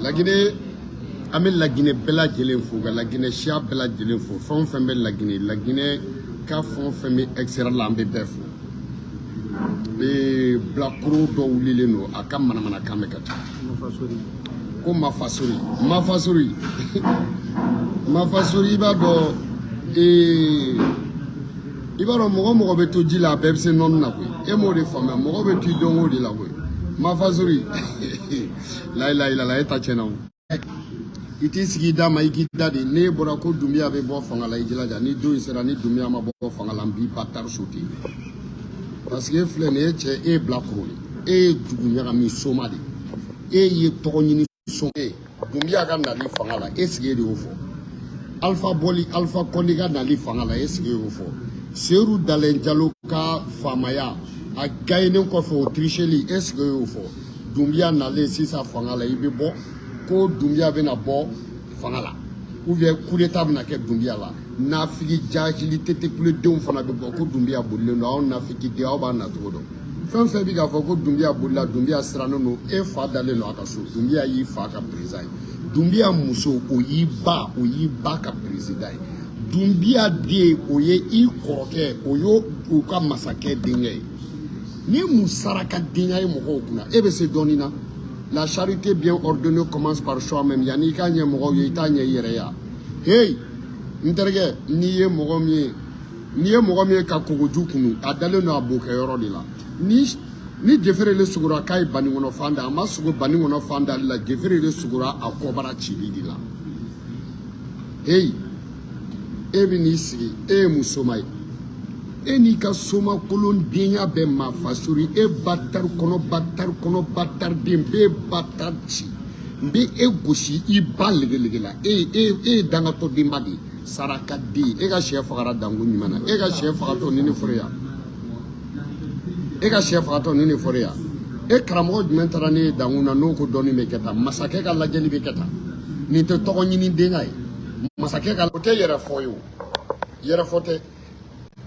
La Guinée, amène la Guinée bella djelenfou, la Guinée chia bella djelenfou, fond fembe la Guinée, ka fond fembe excellent lambe befou. Et Blacro do Lileno, a Kamanamana Kamekata. Ko Mafasuri. Mafasuri bado Ibaro mogo beto di la bebse non na kwe. E mo de fama mogo beto dongo di la kwe. Mafasuri. La eta chena. Iti sigi dama ikita de ne bora ko Doumbia be bo fanga la ijila ja ni do isera ni Doumbia ma bo fanga la mbi patar soti. Parce que flene che e Blacro e dugunya ga mi somali. E ye togni so e Doumbia ga na li fanga la e sigi de ofo. Alpha Kondiga na li fanga la e sigi ofo. Seru Dalen Diallo ka famaya a gagné ko fo tricheli est-ce que yo fo Doumbia na le sisa fanga la ibe bo ko Doumbia be na bo fanga la ou bien coup d'état na ke Doumbia la na figi jahili tete kule de fana be bo ko Doumbia bolle no na figi de oba na todo fan fe bi ga fo ko Doumbia bolla Doumbia strano no e fa dale no akaso Doumbia yi fa ka president Doumbia muso o yi ba ka president Doumbia de oye I koroke oyo uka masake dingue ni musaraka dingue moko kuna ebe se donina la charité bien ordonnée commence par soi-même yani ka nye moko ye ta nye yereya hey nterge ni ye moko mi ka kogoju kunu adale no aboka yoro de la ni jefere le sugura kai bani wono fanda ama sugo bani wono fanda la jefere le sugura akobara chili di la hey Ebenisi, musomai. Eni ka soma kolon denya be Mafasuri batar kono batar dembe batar chi. Mbe goshi I balegela. Danga to dimbadi. Saraka di. Ga chef fagara dangu nyimana. Ga chef fagato nini foreya. Kramo mentarane danguna no ko doni meketa. Masake ka lajeli beketa. Ni to togo nyini dengai. Masake ka kote yere foyo yere fote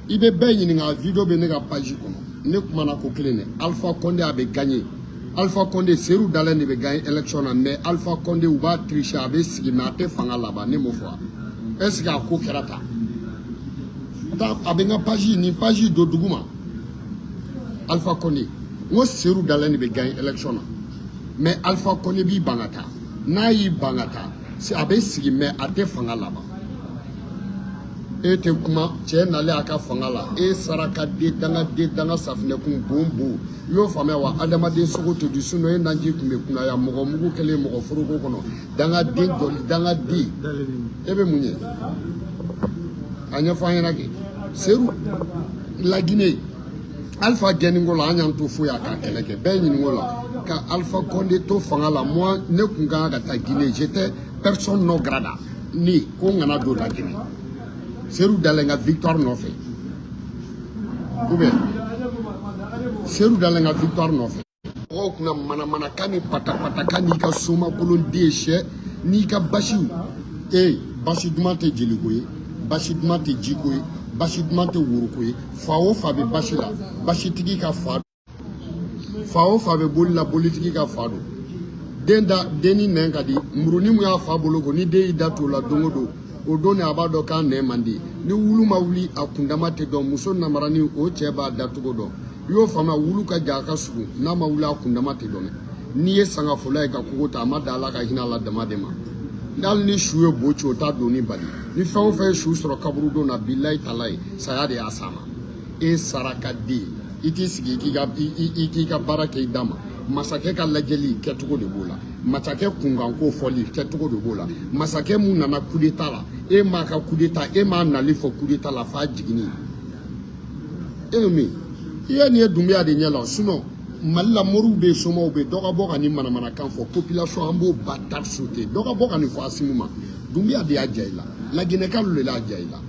ibe be ni nga video be ne ga page kono ne kuma na ko klene Alpha Condé a be gagné Alpha Condé Seru Dalen ne be gagné élection na mais Alpha Condé ou ba tricher abe sigi na te fanga laba ne mo fo est-ce que ko kerata ta abe nga page ni page do duguma Alpha Condé ngo Seru Dalen ne be gagné élection na mais Alpha Condé bi bangata na yi bangata si abe sigi me ate fanga laba te kuma che na le aka fanga la saraka de danga safne kun bombo yo fama wa adama de sogo to du suno nanji kume kuna ya mogo mugu kele mogo furuko kono danga de joli danga di ebe munye anya fanya ki Seru la Guinée Alpha Geningola anya to fu ya ka keleke be nyingola ka Alpha Condé to fanga la moi ne kunga ga ta Guinée j'étais personne non grada ni ko ngana do la Guinée Seru Dalen victoire no fait ou bien Seru Dalen victoire no fait o kuna mana kani pata kani ka soma kolon deshe ni ka bashi bashi dumate jeligoye bashi dumate jikoye bashi dumate wurukoye fawo fa be bashi la bashi tigi ka fado fawo fa be bolla politiki ka fado deni nenga di muruni mu ya fa bologo ni de idatu la dongodo o doni abado kan ne mandi ni wulu ma wuli akundama te do muso na marani o cheba datugo do yo fama wulu ka jaka sugu na ma wula akundama te do ni ye sanga fola ka kugota amadala ka hinala dama dema dal ni shuwe bocho ta do ni bali ni fawo fa shu soro kaburu do na billahi talai sayade asama saraka di iti sigi ki ga barake dama masake ka lajeli ketugo de bola masake kunganko foli ketugo de bola masake mu nana coup d'état la ma ka coup d'état ma nali fo coup d'état la fa jigini mi ni Doumbia de nyala suno malla moru be somo be doga boga ni mana kan fo population ambo batar sauté doga boga ni fo asimuma Doumbia de ajaila la Guinée ka le la ajaila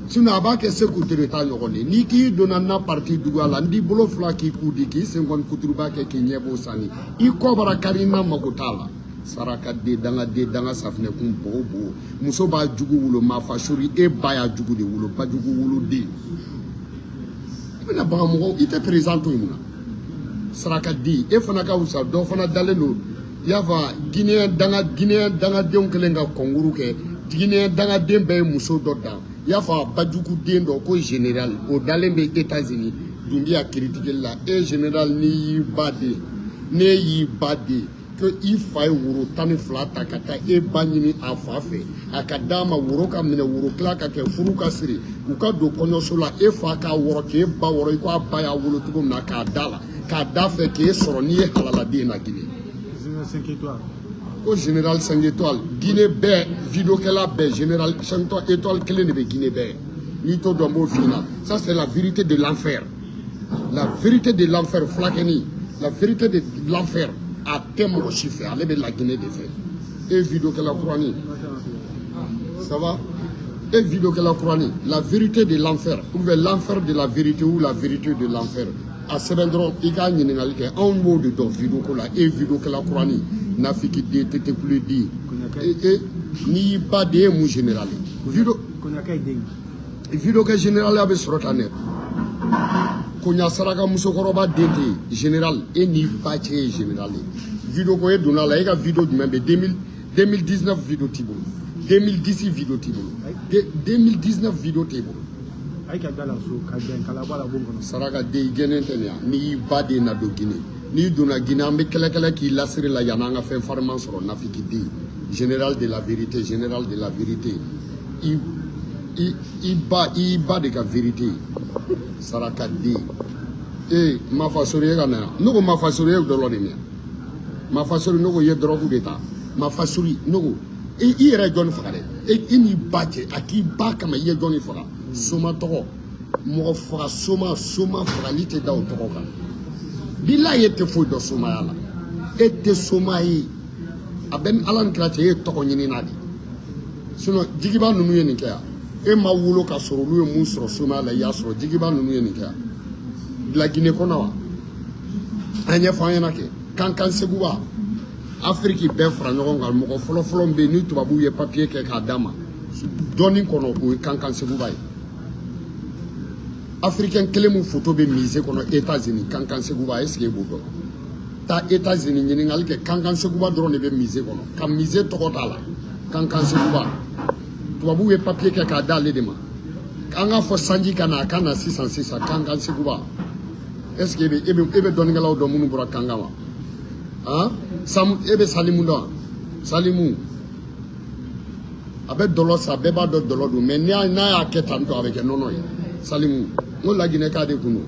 sino abake sécurité d'état nyogone ni ki donana parti dugala ndi bolo fla ki kudi ki 50 kuturuba ke nyebo sani I kobara karina makutala saraka de danga safne kun bobo muso ba jugu wulo Mafasuri baya jugu de wulo ba jugu wulo de bina ba mo ite présento imuna saraka di fana ka usa do fana daleno Yava Guinéen danga den kelen ka konguru ke Guinéen danga den be muso dɔ dan Yava Bajuku den dɔ ko général o dalen be États-Unis Doumbia critiquer la et général ni bade ne yi bade que il fa wuro tani fila ta ka taa e ba ɲini a fa fɛ a ka d'a ma woro ka minɛ woro tila ka kɛ furu ka siri u ka don kɔɲɔso la e fa k'a wɔrɔ k'e ba wɔrɔ i ko a ba y'a wolo cogo min na k'a da la k'a da fɛ k'e sɔrɔ n'i ye halaladen na Guinée. Ko général 5 étoiles Guinée bɛɛ vidéokɛla bɛɛ général 5 étoiles kelen de bɛ Guinée bɛɛ n'i t'o dɔn n b'o f'i ɲɛna ça c'est la vérité de l'enfer la vérité de l'enfer fulakɛni la vérité de l'enfer a tellement de chiffres, allez la Guinée des faits. Et vidéo que la Couranie. Ça va? Et vidéo que la Couranie. La vérité de l'enfer. Ou l'enfer de la vérité ou la vérité de l'enfer. À ce moment-là, il y a un mot de vidéo que la et vidéo que la Couranie. N'a fait qu'il était plus dit. Et ni pas de mot général. Vidéo que général avait sur la net. Konya saraka musokoroba dete général et ni bache général vidéo ko e donna la e ka vidéo du même 2019 vidéo tibo 2010 vidéo tibo 2019 vidéo tibo ay ka dala so ka den kala bala bongo saraka de genentenya ni bade na do Guinée ni donna Guinée ambe kala ki lasiri la yana nga fe farman soro nafiki di général de la vérité i ba de ka vérité saraka di e ma fasori kana nugo ma fasori e dolo de mia ma fasori nugo ye drogu de ta ma fasori nugo e ire jon fagale e ini bache aki ba kama ye jon faga soma togo mo faga soma fagali te daw togo kan billahi te fo do soma yala e te soma yi aben alan krate e togo nyini nadi sino jigiba nunu ye nikya e ma wulo ka soro lu e mu soro soma la ya soro jigiba nunu ye nikya la Guinée konawa anya fanyana ke kankan seguba Afrique be fra ɲɔgɔn kan mɔgɔ fɔlɔ be ni tubabu ye papier kɛ k'a dama dɔɔni kɔnɔ o ye kankan seguba ye africain kelen mu photo be musée kɔnɔ États-Unis kankan seguba est-ce que b'o dɔn ta États-Unis ɲininkali kɛ kankan seguba dɔrɔn de be musée kɔnɔ ka musée tɔgɔ t'a la kankan seguba tubabu ye papier kɛ k'a d'ale de ma an ka fɔ sanji ka na a ka na sisan kankan seguba est-ce que e be dɔnnikɛlaw dɔn minnu bɔra kankan wa hein e be Salimu dɔn Salimu a bɛ dɔlɔ sa bɛɛ b'a dɔn dɔlɔ don mais n'a y'a kɛ tan tɔ a bɛ kɛ nɔnɔ ye Salimu n ko Laginɛ ka de kun don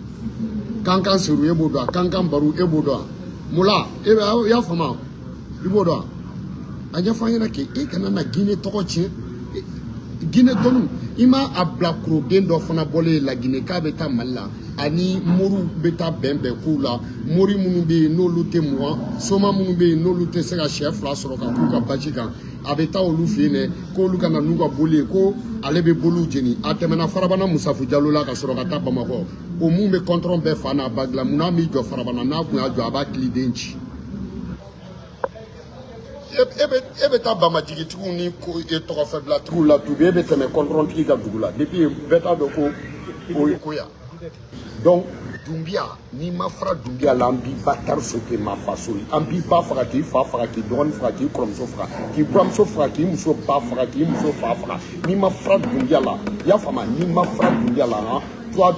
kankan seru e b'o dɔn kankan baru e b'o dɔn mula e bɛ y'a faamu i b'o dɔn a ɲɛfɔ an ɲɛna k'e kana na Guinée tɔgɔ tiɲɛ Guinée dɔnni i ma a bila kuroden dɔ fana bɔlen Laginɛ k'a bɛ taa Mali la ani moru bɛ taa bɛn k'u la mori minnu bɛ yen n'olu tɛ mugan soma minnu bɛ yen n'olu tɛ se ka sɛ fila sɔrɔ ka k'u ka basi kan a bɛ taa olu fɛ yen dɛ k'olu ka na n'u ka boli ye ko ale bɛ boliw jeni a tɛmɛna Farabana Musafu Jalo la ka sɔrɔ ka taa Bamakɔ o mun bɛ kɔntɔrɔn bɛɛ fa n'a ba dilan mun n'a b'i jɔ Farabana n'a kun y'a jɔ a b'a kiliden ci e bɛ taa Bamajigitigiw ni tɔgɔfɛbilatigiw la tubi e bɛ tɛmɛ kɔntɔrɔn tigi ka dugu la depuis bɛɛ t'a dɔn ko o ye ko ya donc Doumbia ni ma fara Doumbia la an b'i ba tari soke ma fa sori an b'i ba faga k'i fa faga k'i dɔgɔnin faga k'i kɔrɔmuso faga k'i buramuso faga k'i muso ba faga k'i muso fa faga ni ma fara Doumbia la i y'a faamu ni ma fara Doumbia la han toi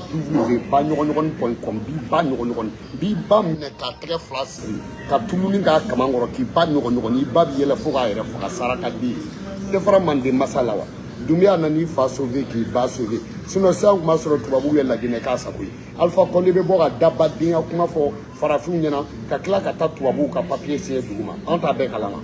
ba ɲɔgɔn.com b'i ba ɲɔgɔn b'i ba minɛ k'a tɛgɛ fila siri ka tumuni k'a kaman kɔrɔ k'i ba ɲɔgɔn i ba b'i yɛlɛ fo k'a yɛrɛ faga saraka di tɛ fara manden masa la wa Doumbia nan'i fa sauver k'i ba sauver sinon sisan tun b'a sɔrɔ tubabuw ye Laginɛ k'a sago ye Alpha Condé bɛ bɔ ka daba denkɛ kuma fɔ farafinw ɲɛna ka tila ka taa tubabuw ka papier signer dugu ma an t'a bɛɛ kalama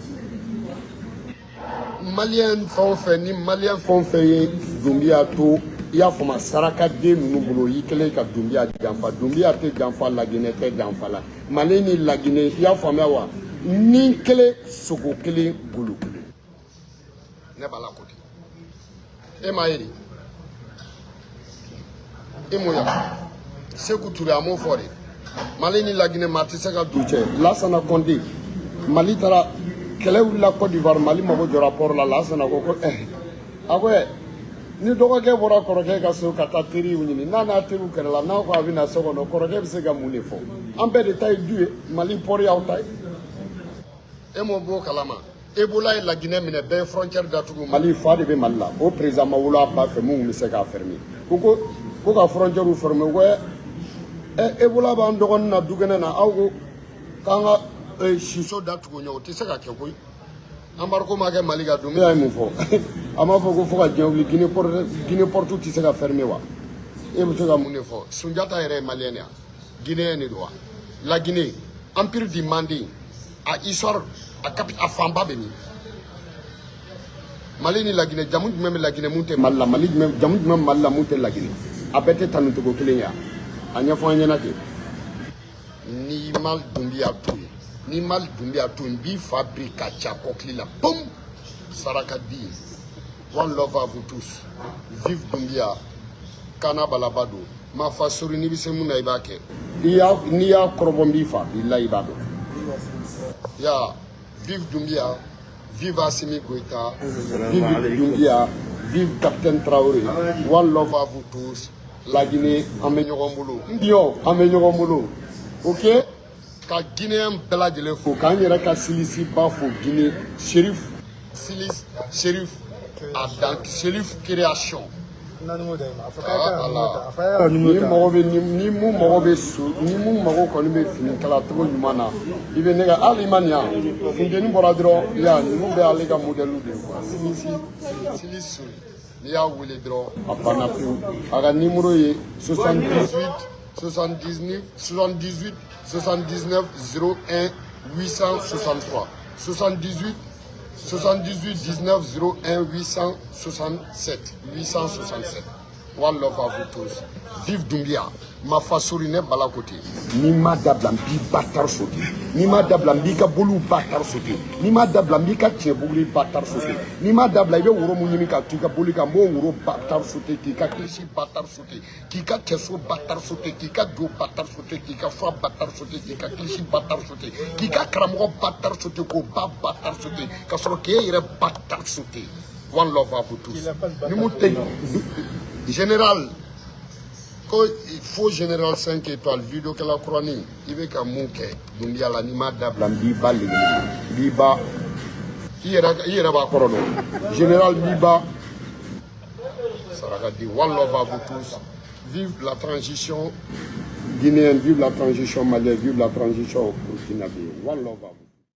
malien fɛn o fɛn ni malien fɛn o fɛn ye Doumbia to i y'a faamu saraka den ninnu bolo i kɛlen ka Doumbia janfa Doumbia tɛ janfa Laginɛ tɛ janfa la Mali ni Laginɛ i y'a faamuya wa ni kelen sogo kelen golo kelen ne b'a la ko ten e m'a ye de e m'o ya Sékou Touré a m'o fɔ de Mali ni Laginɛ maa tɛ se ka don cɛ Lansana Conté Mali taara kɛlɛ wulila Côte d'Ivoire Mali mago jɔ rapport la Lansana ko a ko ni dɔgɔkɛ bɔra kɔrɔkɛ ka so ka taa teriw ɲini n'a n'a teriw kɛlɛ la n'a ko a bɛ na so kɔnɔ kɔrɔkɛ bɛ se ka mun de fɔ an bɛɛ de ta ye du ye Mali pɔri y'aw ta ye e mo bo kalama Ebola est la Guinée mine be frontière d'Atougou Mali fa de be Malla au président Mawula ba fe mu se ka fermer ko ka frontière ou fermer ouais Ebola ba ndogon na dugene na awu kanga shiso d'Atougou nyo ti se ka ke koy embargo ma ke Mali ga dum ya mu fo ama fo ko fo ka jewli Guinée portu ti se ka fermer wa e mu to ga mu ne fo Sunjata ere malien ya Guinée ni do la Guinée empire du Mandi a histoire a Famba Beni. Mali ni la Guinée, Jamou même la Guinée monte Malla, Mali même Jamou même Malla monte la Guinée. A bête tanuto ko kilenya. Anya fo anya nake. Ni mal Doumbia tout. Ni mal Doumbia tout bi fabrica chakokli la boum. Sarakadi. One love à vous tous. Vive Doumbia. Kana balabado. Ma fasuri ni bise muna ibake. Ni ya korobombi fa billahi ibado. Ya vive Doumbia, vive Assimi Goïta, vive Doumbia, vive Capitaine Traoré. One love à vous tous. La Guinée, Amenyoromolo. Ndio, Amenyoromolo. Ok? Ka Guinéen bela de l'effort. Quand il y a ka Silisi Bafo Guinée, Shérif, Silis, Shérif, Adan, Shérif Création. Ni mu mago bɛ so ni mu mago kɔni bɛ fini kala cogo ɲuman na I bɛ ne ka hali man ɲa funteni bɔra dɔrɔn ya ninnu bɛ ale ka modèle de quoi Silisu n'i y'a wele dɔrɔn a banna pewu a ka numéro ye 78 79 78 79 01 863 78 19 01 867 867. One love à vous tous. Vive Doumbia. Ma fasorine balakote. Ni ma dablambi batar sauté. Ni ma dablambi ka bolu batar sauté. Ni ma dablambi ka tchebouli batar sauté. Ni ma dablambi wuro munyimi ka tuka boli ka mo wuro batar sauté ki ka klishi batar sauté. Ki ka keso batar sauté. Ki ka do batar sauté. Ki ka fa batar sauté. Ki ka klishi batar sauté. Ki ka kramo batar sauté ko ba batar sauté. Ka soro ke yere batar sauté. One love à vous tous. Ni mu général, quand il faut général 5 étoiles, vidéo que la chronique, il veut qu'un mouke, donc il y a l'animal d'Ablam, Biba, Biba, il y a pas corono. Général Biba, ça va dire one love à vous tous. Vive la transition guinéenne, vive la transition malienne, vive la transition burkinabé. One love à vous.